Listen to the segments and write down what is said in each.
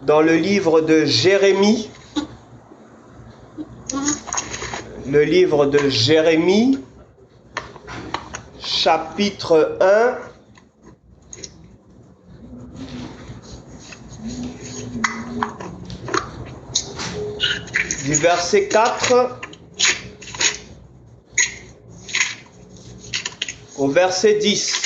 dans le livre de Jérémie, chapitre 1, du verset 4 au verset 10.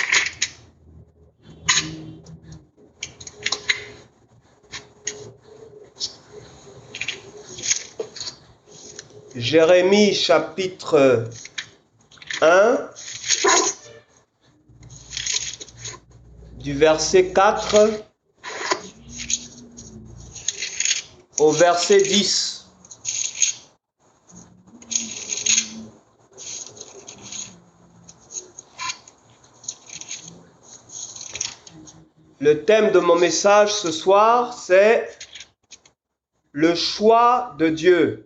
Jérémie chapitre 1, du verset 4 au verset 10. Le thème de mon message ce soir, c'est le choix de Dieu.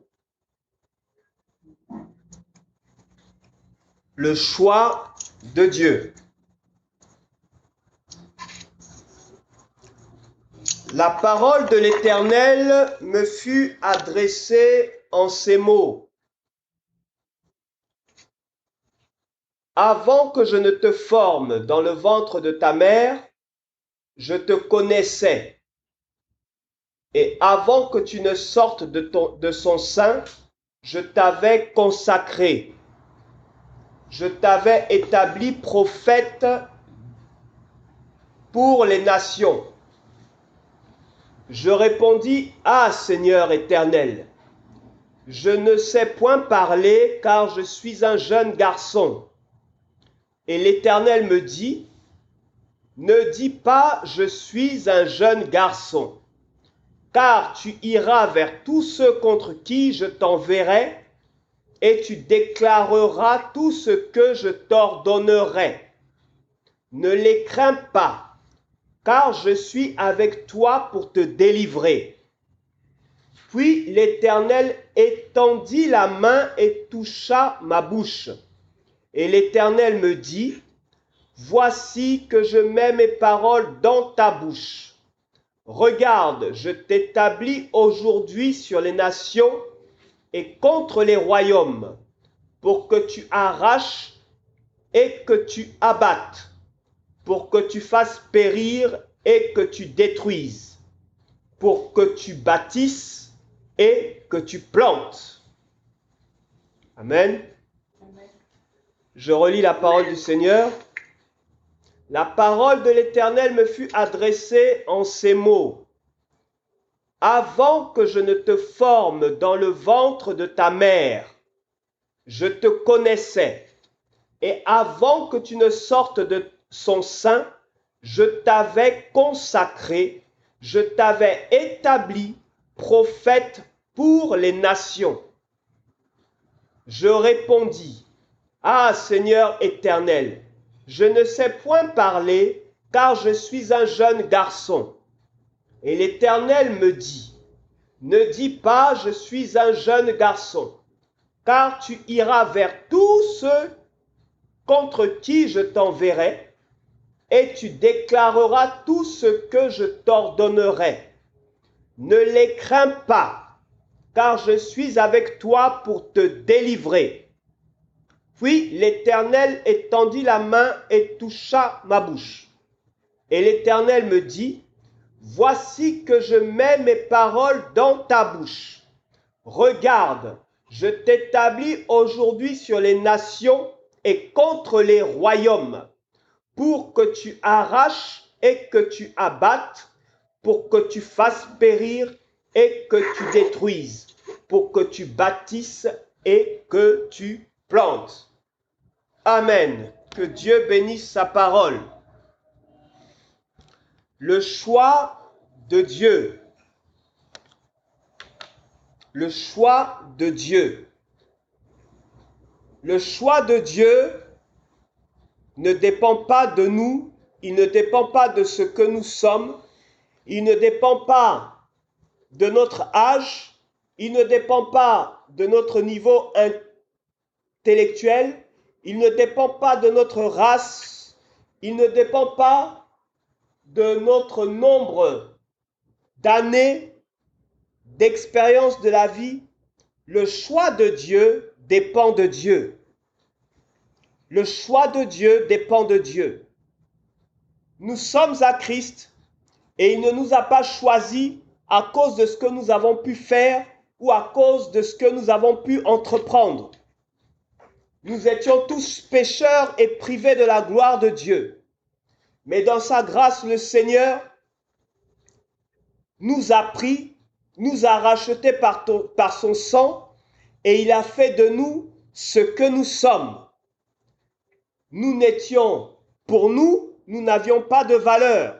Le choix de Dieu. La parole de l'Éternel me fut adressée en ces mots. Avant que je ne te forme dans le ventre de ta mère, je te connaissais. Et avant que tu ne sortes de son sein, je t'avais consacré. Je t'avais établi prophète pour les nations. Je répondis, Ah Seigneur éternel, je ne sais point parler car je suis un jeune garçon. Et l'Éternel me dit, ne dis pas je suis un jeune garçon, car tu iras vers tous ceux contre qui je t'enverrai et tu déclareras tout ce que je t'ordonnerai. Ne les crains pas, car je suis avec toi pour te délivrer. Puis l'Éternel étendit la main et toucha ma bouche. Et l'Éternel me dit, voici que je mets mes paroles dans ta bouche. Regarde, je t'établis aujourd'hui sur les nations et contre les royaumes, pour que tu arraches et que tu abattes, pour que tu fasses périr et que tu détruises, pour que tu bâtisses et que tu plantes. Amen. Je relis la parole du Seigneur. La parole de l'Éternel me fut adressée en ces mots. Avant que je ne te forme dans le ventre de ta mère, je te connaissais. Et avant que tu ne sortes de son sein, je t'avais consacré, je t'avais établi prophète pour les nations. Je répondis, Ah Seigneur éternel, je ne sais point parler, car je suis un jeune garçon. Et l'Éternel me dit, ne dis pas je suis un jeune garçon, car tu iras vers tous ceux contre qui je t'enverrai, et tu déclareras tout ce que je t'ordonnerai. Ne les crains pas, car je suis avec toi pour te délivrer. Puis l'Éternel étendit la main et toucha ma bouche. Et l'Éternel me dit, voici que je mets mes paroles dans ta bouche. Regarde, je t'établis aujourd'hui sur les nations et contre les royaumes, pour que tu arraches et que tu abattes, pour que tu fasses périr et que tu détruises, pour que tu bâtisses et que tu plantes. Amen. Que Dieu bénisse sa parole. Le choix de Dieu. Le choix de Dieu. Le choix de Dieu ne dépend pas de nous, il ne dépend pas de ce que nous sommes, il ne dépend pas de notre âge, il ne dépend pas de notre niveau intellectuel, il ne dépend pas de notre race, il ne dépend pas de notre nombre d'années, d'expérience de la vie, le choix de Dieu dépend de Dieu. Le choix de Dieu dépend de Dieu. Nous sommes à Christ et il ne nous a pas choisis à cause de ce que nous avons pu faire ou à cause de ce que nous avons pu entreprendre. Nous étions tous pécheurs et privés de la gloire de Dieu. Mais dans sa grâce, le Seigneur nous a pris, nous a rachetés par son sang et il a fait de nous ce que nous sommes. Nous n'étions, pour nous, nous n'avions pas de valeur.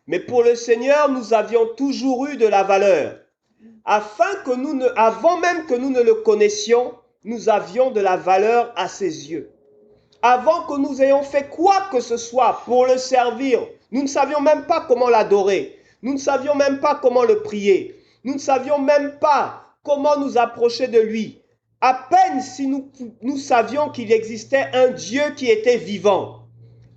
Mais pour le Seigneur, nous avions toujours eu de la valeur. Afin que avant même que nous ne le connaissions, nous avions de la valeur à ses yeux. Avant que nous ayons fait quoi que ce soit pour le servir, nous ne savions même pas comment l'adorer. Nous ne savions même pas comment le prier. Nous ne savions même pas comment nous approcher de lui. À peine si nous savions qu'il existait un Dieu qui était vivant.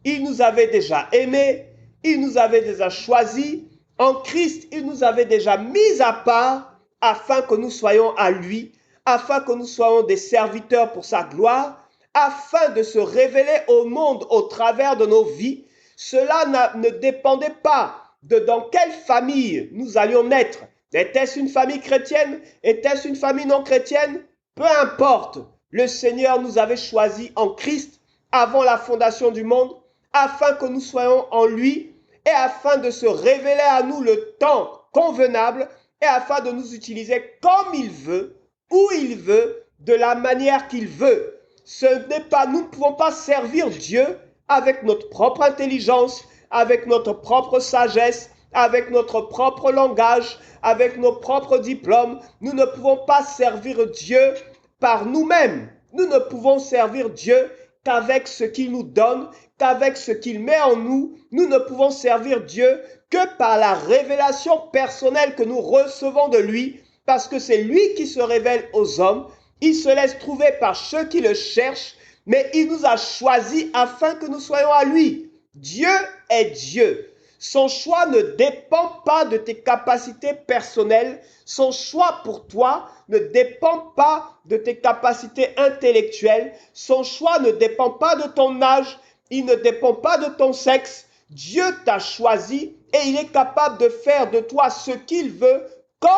Il nous avait déjà aimés, il nous avait déjà choisis. En Christ, il nous avait déjà mis à part afin que nous soyons à lui, afin que nous soyons des serviteurs pour sa gloire, afin de se révéler au monde au travers de nos vies. Cela ne dépendait pas de dans quelle famille nous allions naître. Était-ce une famille chrétienne? Était-ce une famille non chrétienne? Peu importe, le Seigneur nous avait choisis en Christ avant la fondation du monde, afin que nous soyons en lui et afin de se révéler à nous le temps convenable et afin de nous utiliser comme il veut, où il veut, de la manière qu'il veut. Nous ne pouvons pas servir Dieu avec notre propre intelligence, avec notre propre sagesse, avec notre propre langage, avec nos propres diplômes. Nous ne pouvons pas servir Dieu par nous-mêmes. Nous ne pouvons servir Dieu qu'avec ce qu'il nous donne, qu'avec ce qu'il met en nous. Nous ne pouvons servir Dieu que par la révélation personnelle que nous recevons de lui, parce que c'est lui qui se révèle aux hommes. Il se laisse trouver par ceux qui le cherchent, mais il nous a choisis afin que nous soyons à lui. Dieu est Dieu. Son choix ne dépend pas de tes capacités personnelles. Son choix pour toi ne dépend pas de tes capacités intellectuelles. Son choix ne dépend pas de ton âge. Il ne dépend pas de ton sexe. Dieu t'a choisi et il est capable de faire de toi ce qu'il veut comme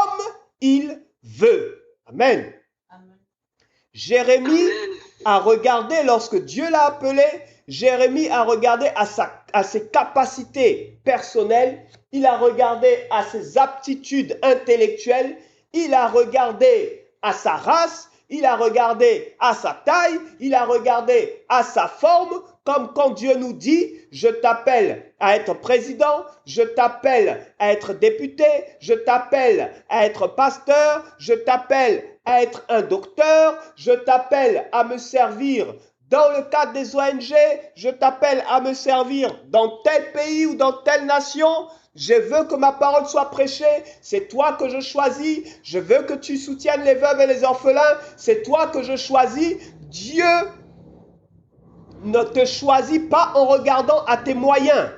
il veut. Amen. Amen. Jérémie a regardé lorsque Dieu l'a appelé. Jérémie a regardé à ses capacités personnelles, il a regardé à ses aptitudes intellectuelles, il a regardé à sa race, il a regardé à sa taille, il a regardé à sa forme, comme quand Dieu nous dit, je t'appelle à être président, je t'appelle à être député, je t'appelle à être pasteur, je t'appelle à être un docteur, je t'appelle à me servir dans le cadre des ONG, je t'appelle à me servir dans tel pays ou dans telle nation. Je veux que ma parole soit prêchée. C'est toi que je choisis. Je veux que tu soutiennes les veuves et les orphelins. C'est toi que je choisis. Dieu ne te choisit pas en regardant à tes moyens.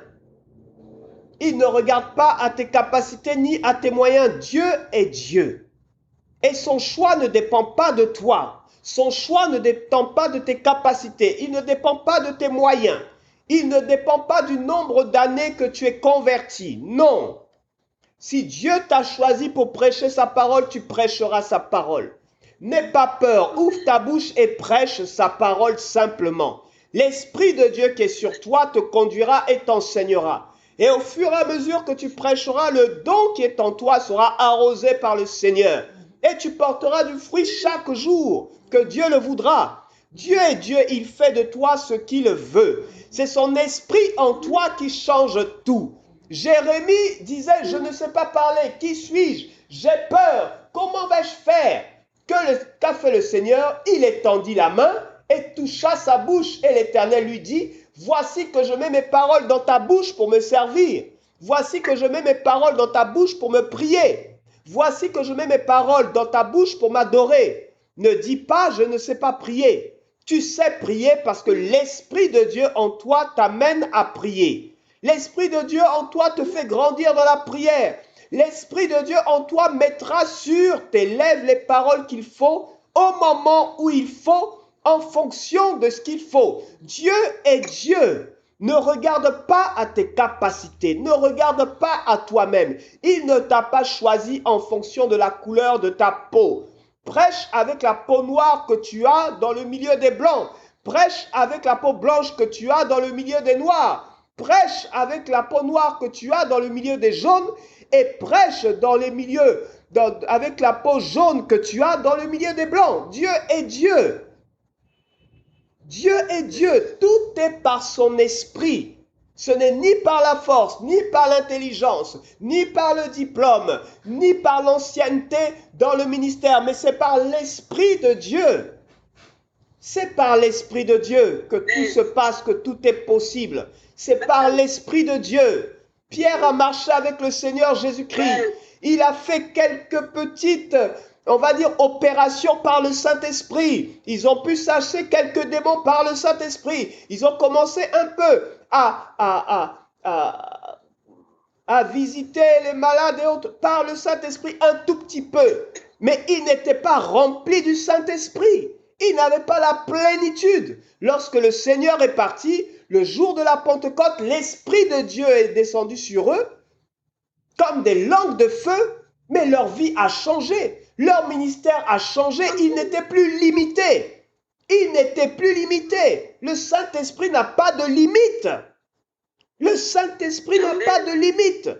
Il ne regarde pas à tes capacités ni à tes moyens. Dieu est Dieu. Et son choix ne dépend pas de toi. Son choix ne dépend pas de tes capacités, il ne dépend pas de tes moyens, il ne dépend pas du nombre d'années que tu es converti. Non. Si Dieu t'a choisi pour prêcher sa parole, tu prêcheras sa parole. N'aie pas peur, ouvre ta bouche et prêche sa parole simplement. L'Esprit de Dieu qui est sur toi te conduira et t'enseignera. Et au fur et à mesure que tu prêcheras, le don qui est en toi sera arrosé par le Seigneur. Et tu porteras du fruit chaque jour que Dieu le voudra. Dieu est Dieu, il fait de toi ce qu'il veut. C'est son esprit en toi qui change tout. Jérémie disait, je ne sais pas parler, qui suis-je? J'ai peur, comment vais-je faire? Qu'a fait le Seigneur? Il étendit la main et toucha sa bouche. Et l'Éternel lui dit, voici que je mets mes paroles dans ta bouche pour me servir. Voici que je mets mes paroles dans ta bouche pour me prier. Voici que je mets mes paroles dans ta bouche pour m'adorer. Ne dis pas, je ne sais pas prier. Tu sais prier parce que l'Esprit de Dieu en toi t'amène à prier. L'Esprit de Dieu en toi te fait grandir dans la prière. L'Esprit de Dieu en toi mettra sur tes lèvres les paroles qu'il faut, au moment où il faut, en fonction de ce qu'il faut. Dieu est Dieu. Ne regarde pas à tes capacités, ne regarde pas à toi-même. Il ne t'a pas choisi en fonction de la couleur de ta peau. Prêche avec la peau noire que tu as dans le milieu des blancs. Prêche avec la peau blanche que tu as dans le milieu des noirs. Prêche avec la peau noire que tu as dans le milieu des jaunes et prêche dans les milieux, avec la peau jaune que tu as dans le milieu des blancs. Dieu est Dieu. Dieu est Dieu. Tout est par son esprit. Ce n'est ni par la force, ni par l'intelligence, ni par le diplôme, ni par l'ancienneté dans le ministère, mais c'est par l'Esprit de Dieu. C'est par l'Esprit de Dieu que tout se passe, que tout est possible. C'est par l'Esprit de Dieu. Pierre a marché avec le Seigneur Jésus-Christ. Il a fait quelques petites, on va dire, opérations par le Saint-Esprit. Ils ont pu chasser quelques démons par le Saint-Esprit. Ils ont commencé un peu à visiter les malades et autres par le Saint-Esprit, un tout petit peu. Mais ils n'étaient pas remplis du Saint-Esprit. Ils n'avaient pas la plénitude. Lorsque le Seigneur est parti, le jour de la Pentecôte, l'Esprit de Dieu est descendu sur eux comme des langues de feu, mais leur vie a changé. Leur ministère a changé. Ils n'étaient plus limités. Ils n'étaient plus limités. Le Saint-Esprit n'a pas de limite. Le Saint-Esprit n'a pas de limite.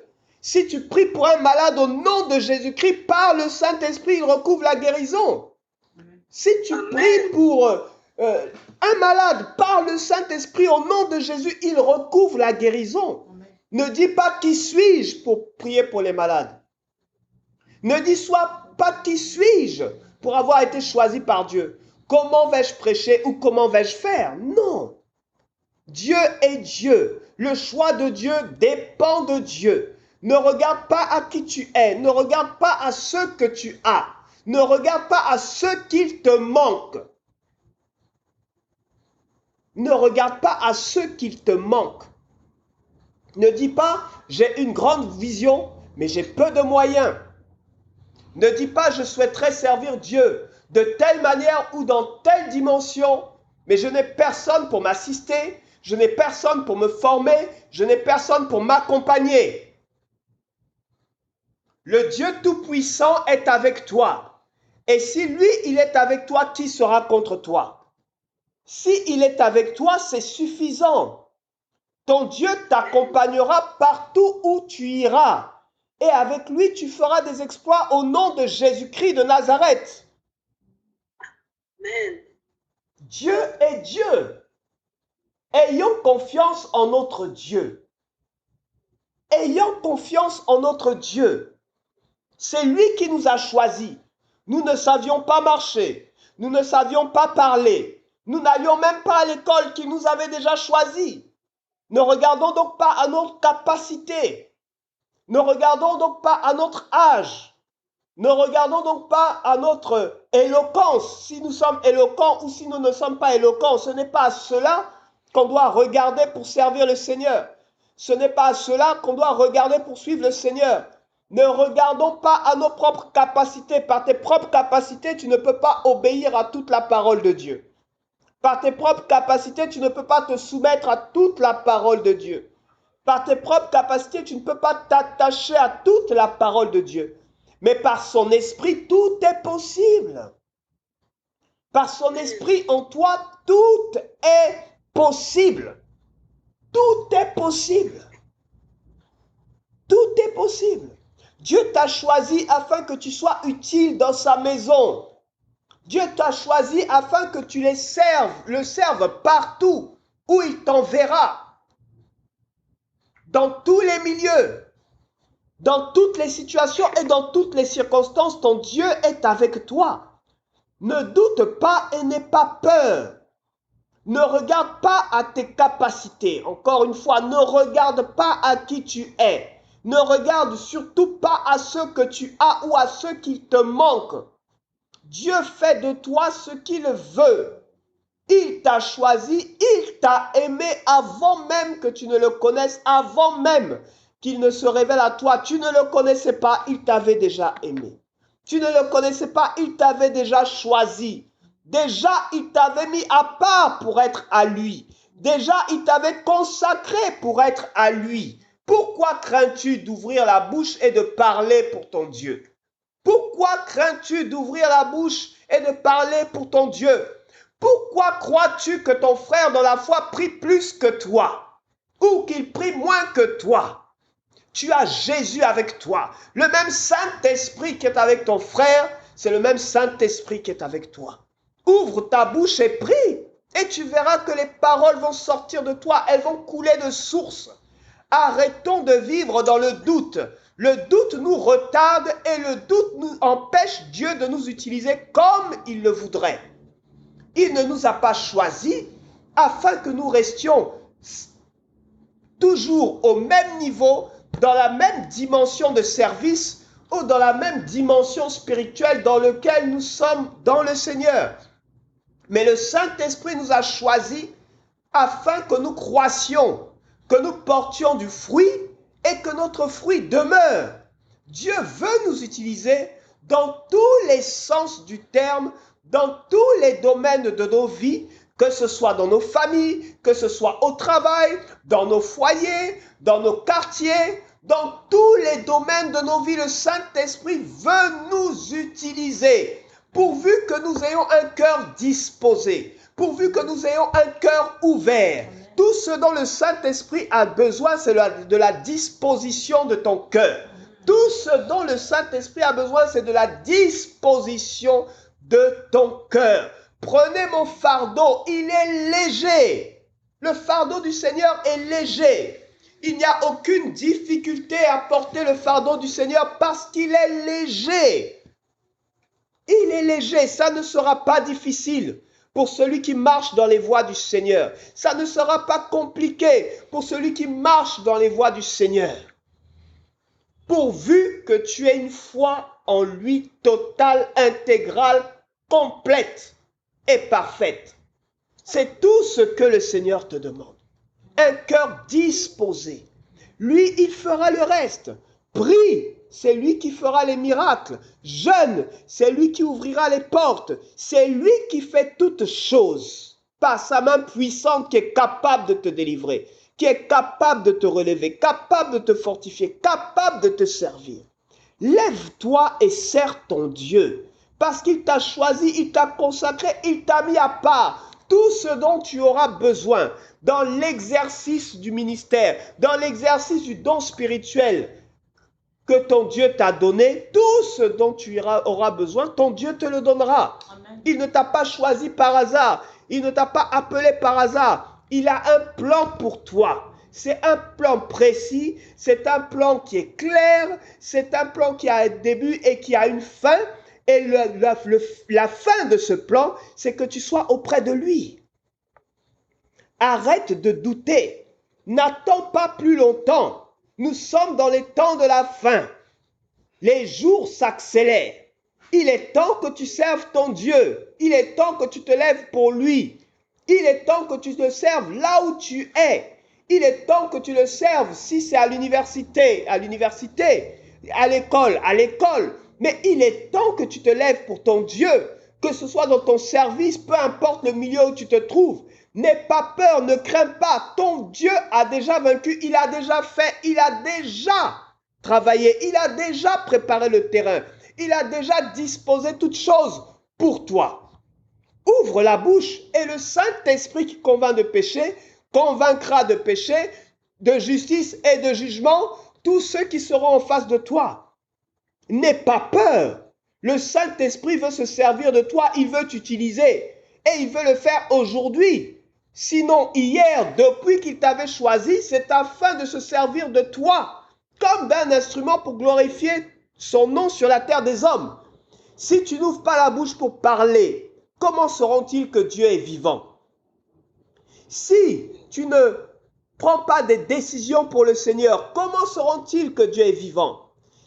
Si tu pries pour un malade au nom de Jésus-Christ, par le Saint-Esprit, il recouvre la guérison. Si tu pries pour un malade par le Saint-Esprit au nom de Jésus, il recouvre la guérison. Ne dis pas qui suis-je pour prier pour les malades. Ne dis pas qui suis-je pour avoir été choisi par Dieu. Comment vais-je prêcher ou comment vais-je faire? Non. Dieu est Dieu. Le choix de Dieu dépend de Dieu. Ne regarde pas à qui tu es. Ne regarde pas à ce que tu as. Ne regarde pas à ce qu'il te manque. Ne regarde pas à ce qu'il te manque. Ne dis pas, j'ai une grande vision, mais j'ai peu de moyens. Ne dis pas, je souhaiterais servir Dieu de telle manière ou dans telle dimension, mais je n'ai personne pour m'assister, je n'ai personne pour me former, je n'ai personne pour m'accompagner. Le Dieu Tout-Puissant est avec toi. Et si lui, il est avec toi, qui sera contre toi? Si il est avec toi, c'est suffisant. Ton Dieu t'accompagnera partout où tu iras. Et avec lui, tu feras des exploits au nom de Jésus-Christ de Nazareth. Amen. Dieu est Dieu. Ayons confiance en notre Dieu. Ayons confiance en notre Dieu. C'est lui qui nous a choisis. Nous ne savions pas marcher. Nous ne savions pas parler. Nous n'allions même pas à l'école qui nous avait déjà choisis. Ne regardons donc pas à notre capacité. Ne regardons donc pas à notre âge. Ne regardons donc pas à notre éloquence, si nous sommes éloquents ou si nous ne sommes pas éloquents. Ce n'est pas à cela qu'on doit regarder pour servir le Seigneur. Ce n'est pas à cela qu'on doit regarder pour suivre le Seigneur. Ne regardons pas à nos propres capacités. Par tes propres capacités, tu ne peux pas obéir à toute la parole de Dieu. Par tes propres capacités, tu ne peux pas te soumettre à toute la parole de Dieu. Par tes propres capacités, tu ne peux pas t'attacher à toute la parole de Dieu. Mais par son esprit, tout est possible. Par son esprit en toi, tout est possible. Tout est possible. Tout est possible. Dieu t'a choisi afin que tu sois utile dans sa maison. Dieu t'a choisi afin que tu le serves partout où il t'enverra. Dans tous les milieux, dans toutes les situations et dans toutes les circonstances, ton Dieu est avec toi. Ne doute pas et n'aie pas peur. Ne regarde pas à tes capacités. Encore une fois, ne regarde pas à qui tu es. Ne regarde surtout pas à ce que tu as ou à ce qui te manque. Dieu fait de toi ce qu'il veut. Il t'a choisi, il t'a aimé avant même que tu ne le connaisses, avant même qu'il ne se révèle à toi. Tu ne le connaissais pas, il t'avait déjà aimé. Tu ne le connaissais pas, il t'avait déjà choisi. Déjà, il t'avait mis à part pour être à lui. Déjà, il t'avait consacré pour être à lui. Pourquoi crains-tu d'ouvrir la bouche et de parler pour ton Dieu? Pourquoi crains-tu d'ouvrir la bouche et de parler pour ton Dieu? Pourquoi crois-tu que ton frère dans la foi prie plus que toi ou qu'il prie moins que toi? Tu as Jésus avec toi. Le même Saint-Esprit qui est avec ton frère, c'est le même Saint-Esprit qui est avec toi. Ouvre ta bouche et prie et tu verras que les paroles vont sortir de toi. Elles vont couler de source. Arrêtons de vivre dans le doute. Le doute nous retarde et le doute nous empêche Dieu de nous utiliser comme il le voudrait. Il ne nous a pas choisis afin que nous restions toujours au même niveau, dans la même dimension de service ou dans la même dimension spirituelle dans laquelle nous sommes dans le Seigneur. Mais le Saint-Esprit nous a choisis afin que nous croissions, que nous portions du fruit et que notre fruit demeure. Dieu veut nous utiliser dans tous les sens du terme, dans tous les domaines de nos vies, que ce soit dans nos familles, que ce soit au travail, dans nos foyers, dans nos quartiers, dans tous les domaines de nos vies. Le Saint-Esprit veut nous utiliser pourvu que nous ayons un cœur disposé, pourvu que nous ayons un cœur ouvert. Tout ce dont le Saint-Esprit a besoin, c'est de la disposition de ton cœur. Tout ce dont le Saint-Esprit a besoin, c'est de la disposition de ton cœur. Prenez mon fardeau, il est léger. Le fardeau du Seigneur est léger. Il n'y a aucune difficulté à porter le fardeau du Seigneur parce qu'il est léger. Il est léger, ça ne sera pas difficile pour celui qui marche dans les voies du Seigneur. Ça ne sera pas compliqué pour celui qui marche dans les voies du Seigneur. Pourvu que tu aies une foi en lui totale, intégrale, complète et parfaite. C'est tout ce que le Seigneur te demande. Un cœur disposé. Lui, il fera le reste. Prie, c'est lui qui fera les miracles. Jeûne, c'est lui qui ouvrira les portes. C'est lui qui fait toutes choses par sa main puissante qui est capable de te délivrer, qui est capable de te relever, capable de te fortifier, capable de te servir. Lève-toi et sers ton Dieu, parce qu'il t'a choisi, il t'a consacré, il t'a mis à part. Tout ce dont tu auras besoin dans l'exercice du ministère, dans l'exercice du don spirituel que ton Dieu t'a donné, tout ce dont tu auras besoin, ton Dieu te le donnera. Amen. Il ne t'a pas choisi par hasard, il ne t'a pas appelé par hasard. Il a un plan pour toi. C'est un plan précis, c'est un plan qui est clair, c'est un plan qui a un début et qui a une fin. Et la fin de ce plan, c'est que tu sois auprès de lui. Arrête de douter. N'attends pas plus longtemps. Nous sommes dans les temps de la fin. Les jours s'accélèrent. Il est temps que tu serves ton Dieu. Il est temps que tu te lèves pour lui. Il est temps que tu te serves là où tu es. Il est temps que tu le serves si c'est à l'université, à l'école, Mais il est temps que tu te lèves pour ton Dieu, que ce soit dans ton service, peu importe le milieu où tu te trouves. N'aie pas peur, ne crains pas. Ton Dieu a déjà vaincu, il a déjà fait, il a déjà travaillé, il a déjà préparé le terrain. Il a déjà disposé toutes choses pour toi. Ouvre la bouche et le Saint-Esprit qui convainc de péché, convaincra de péché, de justice et de jugement tous ceux qui seront en face de toi. N'aie pas peur. Le Saint-Esprit veut se servir de toi, il veut t'utiliser et il veut le faire aujourd'hui. Sinon, hier, depuis qu'il t'avait choisi, c'est afin de se servir de toi comme d'un instrument pour glorifier son nom sur la terre des hommes. Si tu n'ouvres pas la bouche pour parler, comment sauront-ils que Dieu est vivant? Si tu ne prends pas des décisions pour le Seigneur, comment sauront-ils que Dieu est vivant?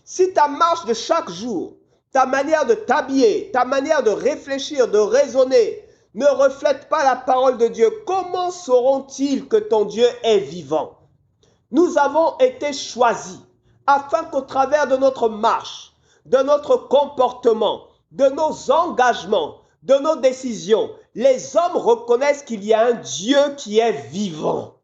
Si ta marche de chaque jour, ta manière de t'habiller, ta manière de réfléchir, de raisonner, ne reflète pas la parole de Dieu, comment sauront-ils que ton Dieu est vivant? Nous avons été choisis afin qu'au travers de notre marche, de notre comportement, de nos engagements, de nos décisions, les hommes reconnaissent qu'il y a un Dieu qui est vivant.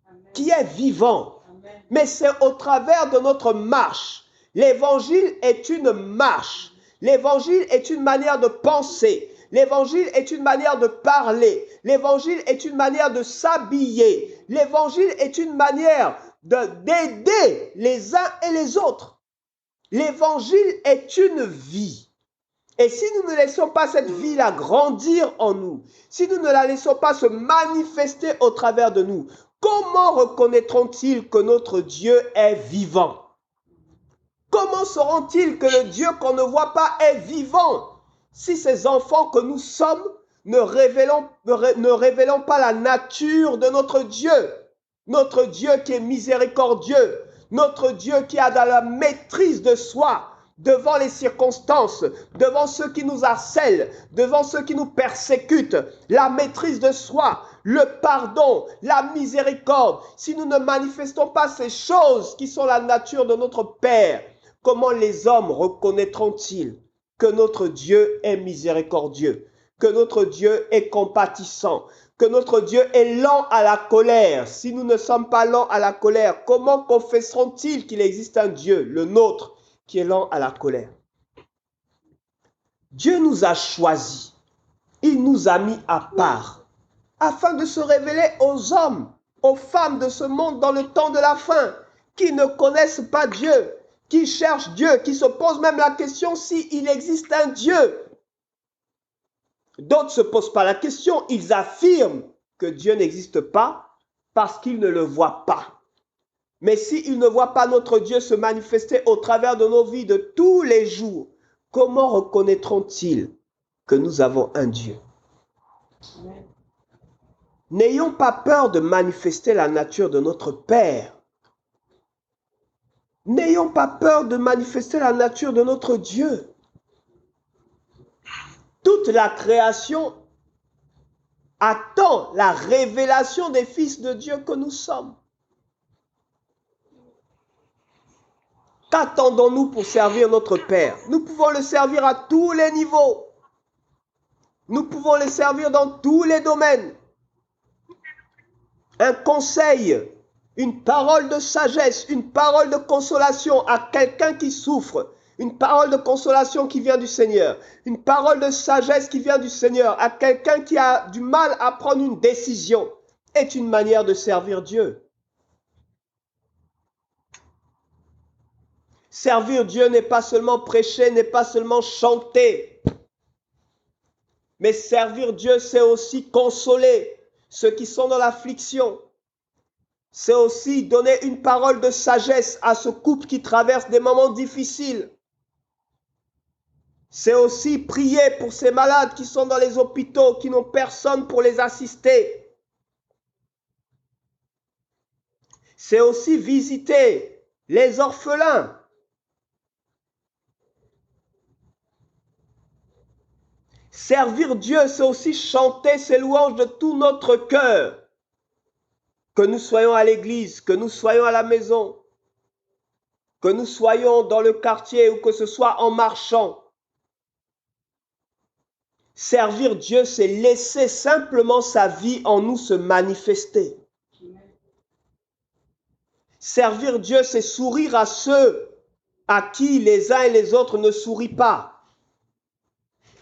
Amen. Qui est vivant. Amen. Mais c'est au travers de notre marche. L'évangile est une marche. L'évangile est une manière de penser. L'évangile est une manière de parler. L'évangile est une manière de s'habiller. L'évangile est une manière d'aider les uns et les autres. L'évangile est une vie. Et si nous ne laissons pas cette vie-là grandir en nous, si nous ne la laissons pas se manifester au travers de nous, comment reconnaîtront-ils que notre Dieu est vivant? Comment sauront-ils que le Dieu qu'on ne voit pas est vivant si ces enfants que nous sommes ne révélons pas la nature de notre Dieu? Notre Dieu qui est miséricordieux, notre Dieu qui a de la maîtrise de soi devant les circonstances, devant ceux qui nous harcèlent, devant ceux qui nous persécutent, la maîtrise de soi, le pardon, la miséricorde. Si nous ne manifestons pas ces choses qui sont la nature de notre Père, comment les hommes reconnaîtront-ils que notre Dieu est miséricordieux, que notre Dieu est compatissant, que notre Dieu est lent à la colère? Si nous ne sommes pas lents à la colère, comment confesseront-ils qu'il existe un Dieu, le nôtre, qui est lent à la colère? Dieu nous a choisis, il nous a mis à part, afin de se révéler aux hommes, aux femmes de ce monde dans le temps de la fin, qui ne connaissent pas Dieu, qui cherchent Dieu, qui se posent même la question s'il existe un Dieu. D'autres ne se posent pas la question, ils affirment que Dieu n'existe pas parce qu'ils ne le voient pas. Mais s'ils ne voient pas notre Dieu se manifester au travers de nos vies de tous les jours, comment reconnaîtront-ils que nous avons un Dieu? N'ayons pas peur de manifester la nature de notre Père. N'ayons pas peur de manifester la nature de notre Dieu. Toute la création attend la révélation des fils de Dieu que nous sommes. Qu'attendons-nous pour servir notre Père? Nous pouvons le servir à tous les niveaux. Nous pouvons le servir dans tous les domaines. Un conseil, une parole de sagesse, une parole de consolation à quelqu'un qui souffre, une parole de consolation qui vient du Seigneur, une parole de sagesse qui vient du Seigneur à quelqu'un qui a du mal à prendre une décision, est une manière de servir Dieu. Servir Dieu n'est pas seulement prêcher, n'est pas seulement chanter. Mais servir Dieu, c'est aussi consoler ceux qui sont dans l'affliction. C'est aussi donner une parole de sagesse à ce couple qui traverse des moments difficiles. C'est aussi prier pour ces malades qui sont dans les hôpitaux, qui n'ont personne pour les assister. C'est aussi visiter les orphelins. Servir Dieu, c'est aussi chanter ses louanges de tout notre cœur. Que nous soyons à l'église, que nous soyons à la maison, que nous soyons dans le quartier ou que ce soit en marchant. Servir Dieu, c'est laisser simplement sa vie en nous se manifester. Servir Dieu, c'est sourire à ceux à qui les uns et les autres ne sourient pas.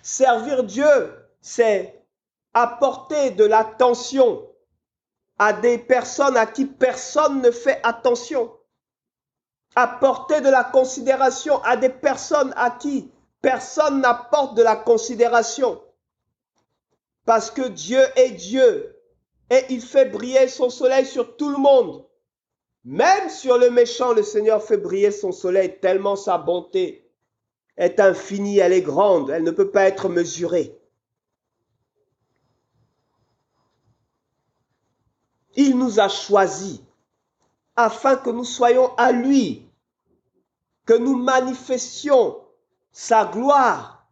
Servir Dieu, c'est apporter de l'attention à des personnes à qui personne ne fait attention. Apporter de la considération à des personnes à qui personne n'apporte de la considération. Parce que Dieu est Dieu et il fait briller son soleil sur tout le monde. Même sur le méchant, le Seigneur fait briller son soleil tellement sa bonté est infinie, elle est grande, elle ne peut pas être mesurée. Il nous a choisis afin que nous soyons à lui, que nous manifestions sa gloire.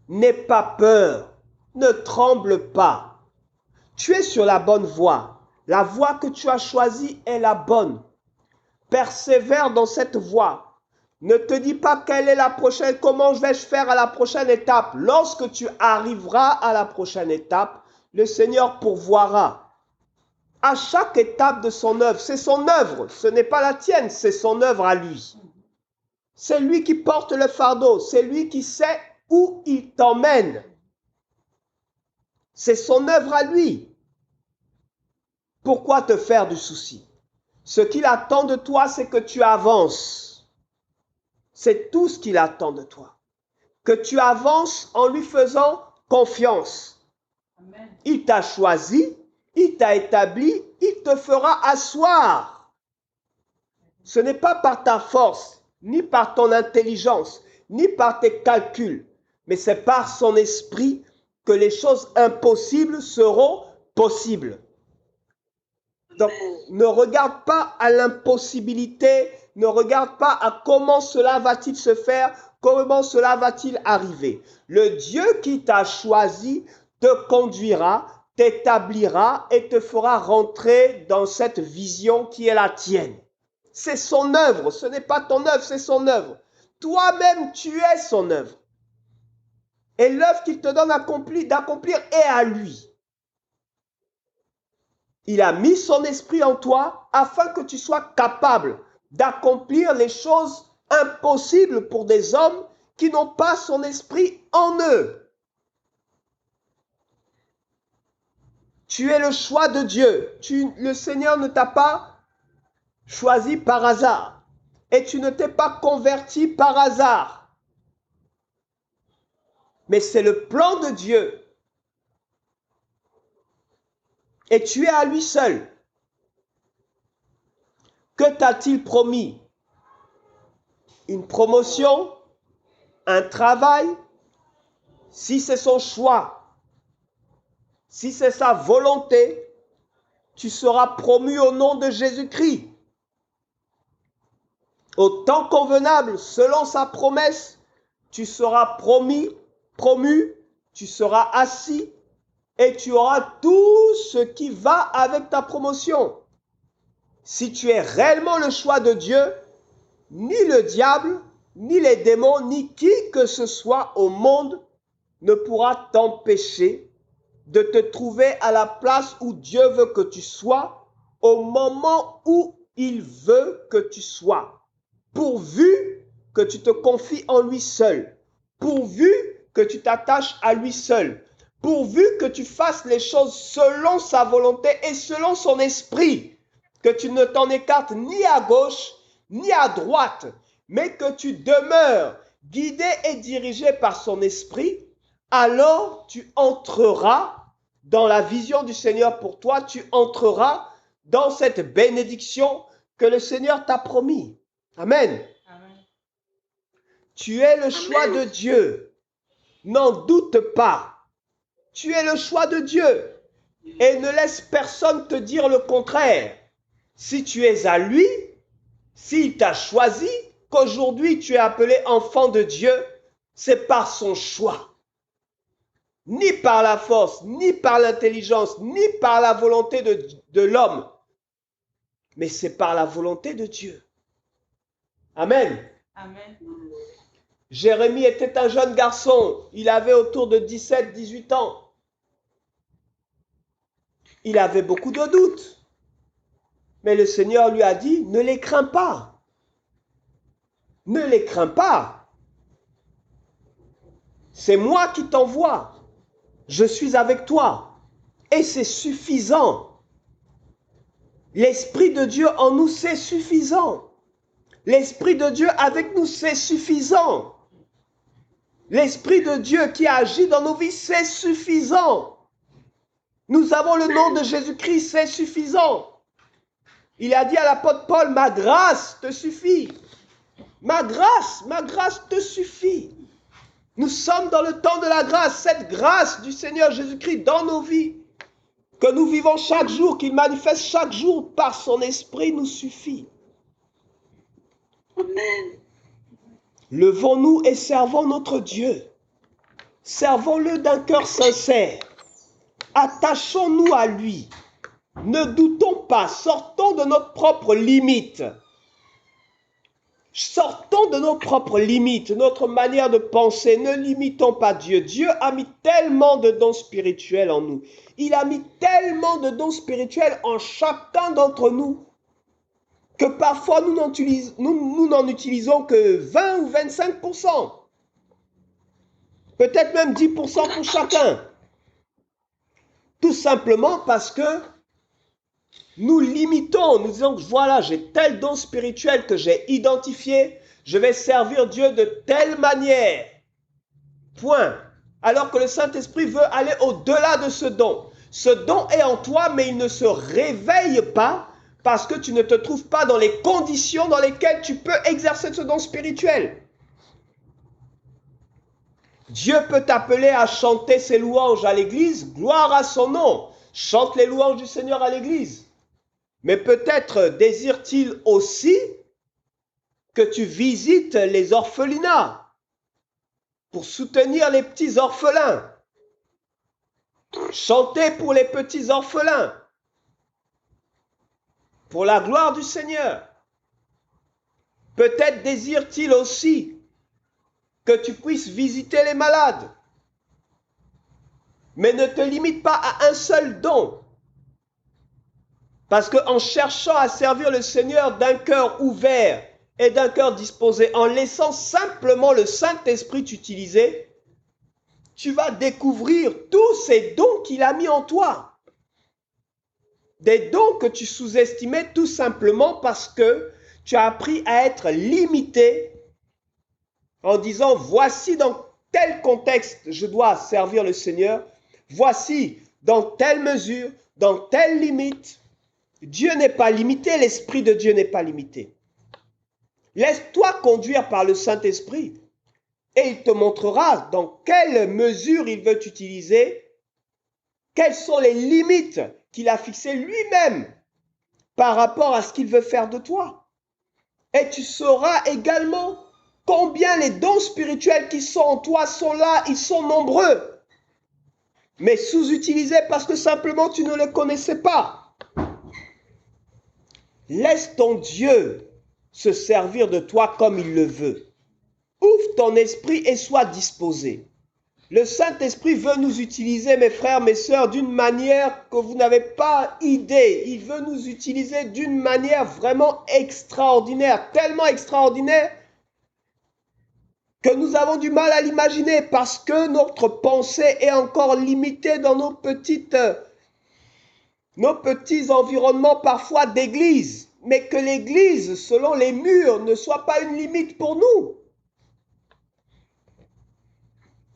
N'aie pas peur, ne tremble pas. Tu es sur la bonne voie. La voie que tu as choisie est la bonne. Persévère dans cette voie. Ne te dis pas quelle est la prochaine, comment vais-je faire à la prochaine étape. Lorsque tu arriveras à la prochaine étape, le Seigneur pourvoira. À chaque étape de son œuvre, c'est son œuvre, ce n'est pas la tienne, c'est son œuvre à lui. C'est lui qui porte le fardeau, c'est lui qui sait où il t'emmène. C'est son œuvre à lui. Pourquoi te faire du souci? Ce qu'il attend de toi, c'est que tu avances. C'est tout ce qu'il attend de toi. Que tu avances en lui faisant confiance. Amen. Il t'a choisi, il t'a établi, il te fera asseoir. Ce n'est pas par ta force, ni par ton intelligence, ni par tes calculs, mais c'est par son esprit que les choses impossibles seront possibles. Donc, ne regarde pas à l'impossibilité, ne regarde pas à comment cela va-t-il se faire, comment cela va-t-il arriver. Le Dieu qui t'a choisi te conduira, t'établira et te fera rentrer dans cette vision qui est la tienne. C'est son œuvre, ce n'est pas ton œuvre, c'est son œuvre. Toi-même, tu es son œuvre. Et l'œuvre qu'il te donne d'accomplir est à lui. Il a mis son esprit en toi afin que tu sois capable d'accomplir les choses impossibles pour des hommes qui n'ont pas son esprit en eux. Tu es le choix de Dieu. Le Seigneur ne t'a pas choisi par hasard. Et tu ne t'es pas converti par hasard. Mais c'est le plan de Dieu. Et tu es à lui seul. Que t'a-t-il promis? Une promotion? Un travail? Si c'est son choix, si c'est sa volonté, tu seras promu au nom de Jésus-Christ. Au temps convenable, selon sa promesse, tu seras promu, tu seras assis et tu auras tout ce qui va avec ta promotion. Si tu es réellement le choix de Dieu, ni le diable, ni les démons, ni qui que ce soit au monde ne pourra t'empêcher de te trouver à la place où Dieu veut que tu sois, au moment où il veut que tu sois, pourvu que tu te confies en lui seul, pourvu que tu t'attaches à lui seul, pourvu que tu fasses les choses selon sa volonté et selon son esprit, que tu ne t'en écartes ni à gauche ni à droite, mais que tu demeures guidé et dirigé par son esprit, alors tu entreras dans la vision du Seigneur pour toi, tu entreras dans cette bénédiction que le Seigneur t'a promis. Amen. Amen. Tu es le choix de Dieu. N'en doute pas. Tu es le choix de Dieu. Et ne laisse personne te dire le contraire. Si tu es à lui, s'il t'a choisi, qu'aujourd'hui tu es appelé enfant de Dieu, c'est par son choix. Ni par la force, ni par l'intelligence, ni par la volonté de l'homme, mais c'est par la volonté de Dieu. Amen. Amen. Jérémie était un jeune garçon, il avait autour de 17-18 ans. Il avait beaucoup de doutes, mais le Seigneur lui a dit, ne les crains pas. Ne les crains pas. C'est moi qui t'envoie. Je suis avec toi. Et c'est suffisant. L'Esprit de Dieu en nous, c'est suffisant. L'Esprit de Dieu avec nous, c'est suffisant. L'Esprit de Dieu qui agit dans nos vies, c'est suffisant. Nous avons le nom de Jésus-Christ, c'est suffisant. Il a dit à l'apôtre Paul, ma grâce te suffit. Ma grâce te suffit. Nous sommes dans le temps de la grâce, cette grâce du Seigneur Jésus-Christ dans nos vies, que nous vivons chaque jour, qu'il manifeste chaque jour par son esprit, nous suffit. Amen. Levons-nous et servons notre Dieu. Servons-le d'un cœur sincère. Attachons-nous à lui. Ne doutons pas, sortons de notre propre limite. Sortons de nos propres limites, notre manière de penser. Ne limitons pas Dieu. Dieu a mis tellement de dons spirituels en nous. Il a mis tellement de dons spirituels en chacun d'entre nous que parfois nous n'en utilisons que 20 ou 25%. Peut-être même 10% pour chacun. Tout simplement parce que nous limitons, nous disons, voilà, j'ai tel don spirituel que j'ai identifié, je vais servir Dieu de telle manière. Point. Alors que le Saint-Esprit veut aller au-delà de ce don. Ce don est en toi, mais il ne se réveille pas parce que tu ne te trouves pas dans les conditions dans lesquelles tu peux exercer ce don spirituel. Dieu peut t'appeler à chanter ses louanges à l'église, gloire à son nom. Chante les louanges du Seigneur à l'église. Mais peut-être désire-t-il aussi que tu visites les orphelinats pour soutenir les petits orphelins. Chanter pour les petits orphelins, pour la gloire du Seigneur. Peut-être désire-t-il aussi que tu puisses visiter les malades. Mais ne te limite pas à un seul don. Parce qu'en cherchant à servir le Seigneur d'un cœur ouvert et d'un cœur disposé, en laissant simplement le Saint-Esprit t'utiliser, tu vas découvrir tous ces dons qu'il a mis en toi. Des dons que tu sous-estimais tout simplement parce que tu as appris à être limité en disant, voici dans tel contexte je dois servir le Seigneur, voici dans telle mesure, dans telle limite. Dieu n'est pas limité, l'Esprit de Dieu n'est pas limité. Laisse-toi conduire par le Saint-Esprit et il te montrera dans quelle mesure il veut t'utiliser, quelles sont les limites qu'il a fixées lui-même par rapport à ce qu'il veut faire de toi. Et tu sauras également combien les dons spirituels qui sont en toi sont là, ils sont nombreux, mais sous-utilisés parce que simplement tu ne les connaissais pas. Laisse ton Dieu se servir de toi comme il le veut. Ouvre ton esprit et sois disposé. Le Saint-Esprit veut nous utiliser, mes frères, mes sœurs, d'une manière que vous n'avez pas idée. Il veut nous utiliser d'une manière vraiment extraordinaire, tellement extraordinaire que nous avons du mal à l'imaginer parce que notre pensée est encore limitée dans nos petits environnements parfois d'église. Mais que l'église, selon les murs, ne soit pas une limite pour nous.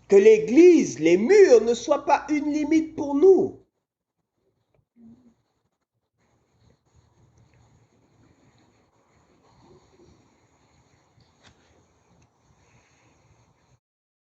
Que l'église, les murs ne soient pas une limite pour nous.